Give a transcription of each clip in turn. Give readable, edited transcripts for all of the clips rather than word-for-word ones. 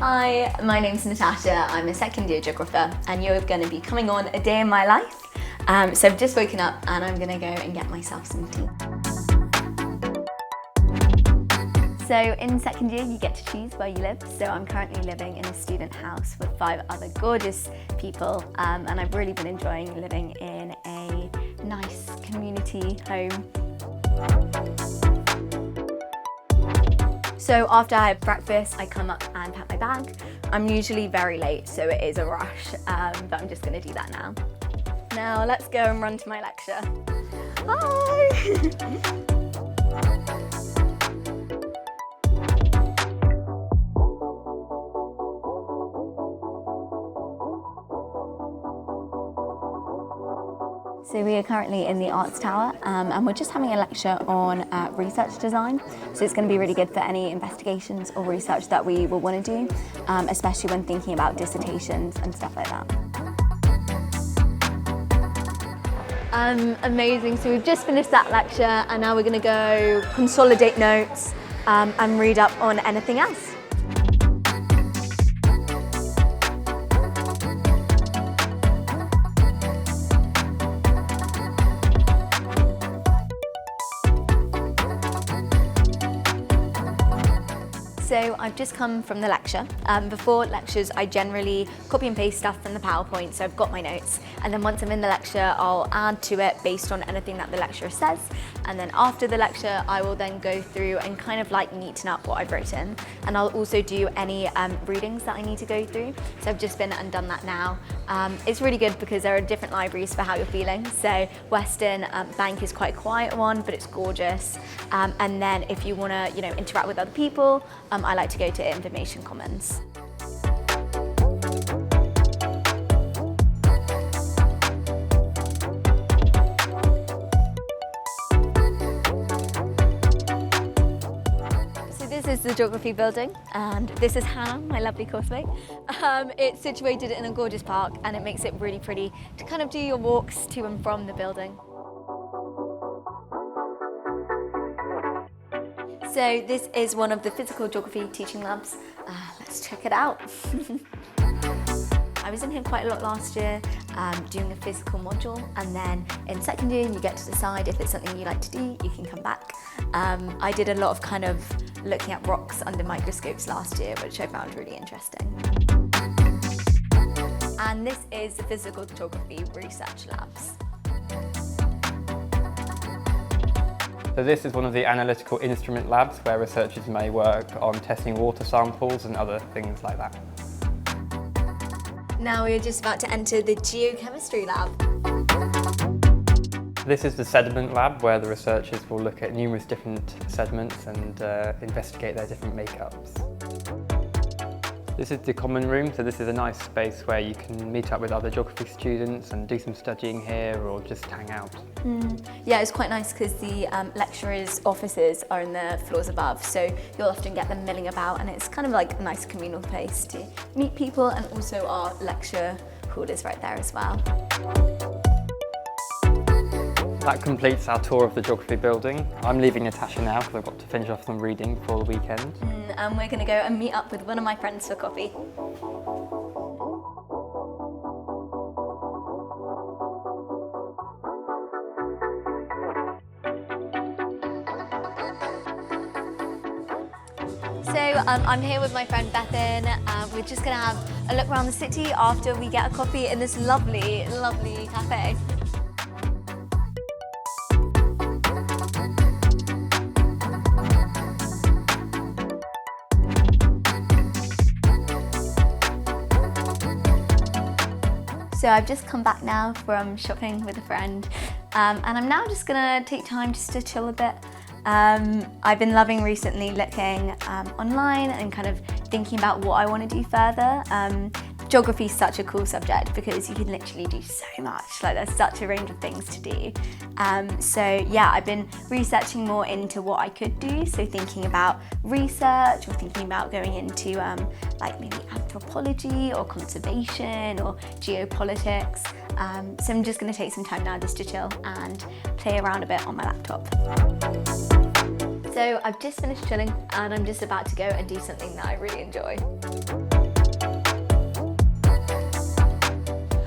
Hi, my name's Natasha. I'm a second year geographer and you're going to be coming on a day in my life. So I've just woken up and I'm going to go and get myself some tea. So in second year you get to choose where you live. So I'm currently living in a student house with 5 other gorgeous people and I've really been enjoying living in a nice community home. So after I have breakfast, I come up and pack my bag. I'm usually very late, so it is a rush, but I'm just going to do that now. Now let's go and run to my lecture. Hi! So we are currently in the Arts Tower and we're just having a lecture on research design. So it's going to be really good for any investigations or research that we will want to do, especially when thinking about dissertations and stuff like that. Amazing, so we've just finished that lecture and now we're going to go consolidate notes and read up on anything else. So I've just come from the lecture. Before lectures, I generally copy and paste stuff from the PowerPoint, so I've got my notes. And then once I'm in the lecture, I'll add to it based on anything that the lecturer says. And then after the lecture, I will then go through and kind of like neaten up what I've written. And I'll also do any readings that I need to go through. So I've just been and done that now. It's really good because there are different libraries for how you're feeling. So Western Bank is quite a quiet one, but it's gorgeous. And then if you want to, interact with other people, I like to go to Information Commons. So this is the geography building, and this is Hannah, my lovely coursemate. It's situated in a gorgeous park, and it makes it really pretty to kind of do your walks to and from the building. So this is one of the physical geography teaching labs. Let's check it out. I was in here quite a lot last year doing a physical module, and then in second year you get to decide if it's something you like to do, you can come back. I did a lot of kind of looking at rocks under microscopes last year, which I found really interesting. And this is the physical geography research labs. So this is one of the analytical instrument labs where researchers may work on testing water samples and other things like that. Now we're just about to enter the geochemistry lab. This is the sediment lab where the researchers will look at numerous different sediments and investigate their different makeups. This is the common room, so this is a nice space where you can meet up with other geography students and do some studying here or just hang out. Yeah, it's quite nice because the lecturers' offices are in the floors above, so you'll often get them milling about, and it's kind of like a nice communal place to meet people, and also our lecture hall is right there as well. That completes our tour of the geography building. I'm leaving Natasha now because I've got to finish off some reading for the weekend. And we're going to go and meet up with one of my friends for coffee. So I'm here with my friend Bethan. We're just going to have a look around the city after we get a coffee in this lovely, lovely cafe. So I've just come back now from shopping with a friend and I'm now just gonna take time just to chill a bit. I've been loving recently looking online and kind of thinking about what I want to do further. Geography is such a cool subject because you can literally do so much, like there's such a range of things to do. So yeah, I've been researching more into what I could do, so thinking about research or thinking about going into like maybe anthropology or conservation or geopolitics. So I'm just going to take some time now just to chill and play around a bit on my laptop. So I've just finished chilling and I'm just about to go and do something that I really enjoy.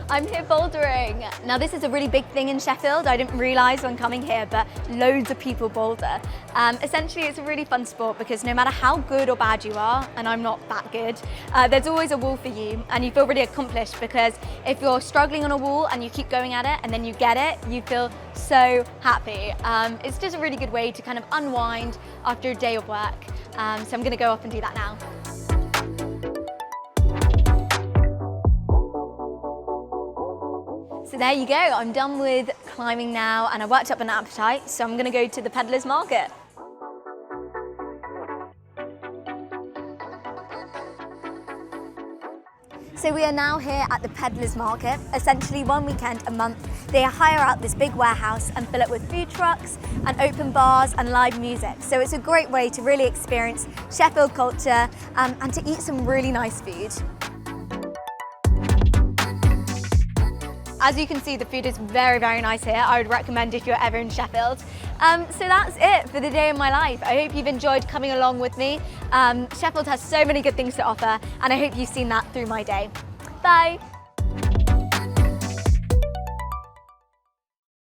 I'm here bouldering. Now this is a really big thing in Sheffield. I didn't realise when coming here, but loads of people boulder. Essentially it's a really fun sport because no matter how good or bad you are, and I'm not that good, there's always a wall for you and you feel really accomplished because if you're struggling on a wall and you keep going at it and then you get it, you feel so happy. It's just a really good way to kind of unwind after a day of work. So I'm gonna go off and do that now. So there you go, I'm done with climbing now and I worked up an appetite, so I'm gonna go to the Peders Market. So we are now here at the Peders Market. Essentially one weekend a month, they hire out this big warehouse and fill it with food trucks and open bars and live music. So it's a great way to really experience Sheffield culture and to eat some really nice food. As you can see, the food is very, very nice here. I would recommend if you're ever in Sheffield. So that's it for the day of my life. I hope you've enjoyed coming along with me. Sheffield has so many good things to offer, and I hope you've seen that through my day. Bye.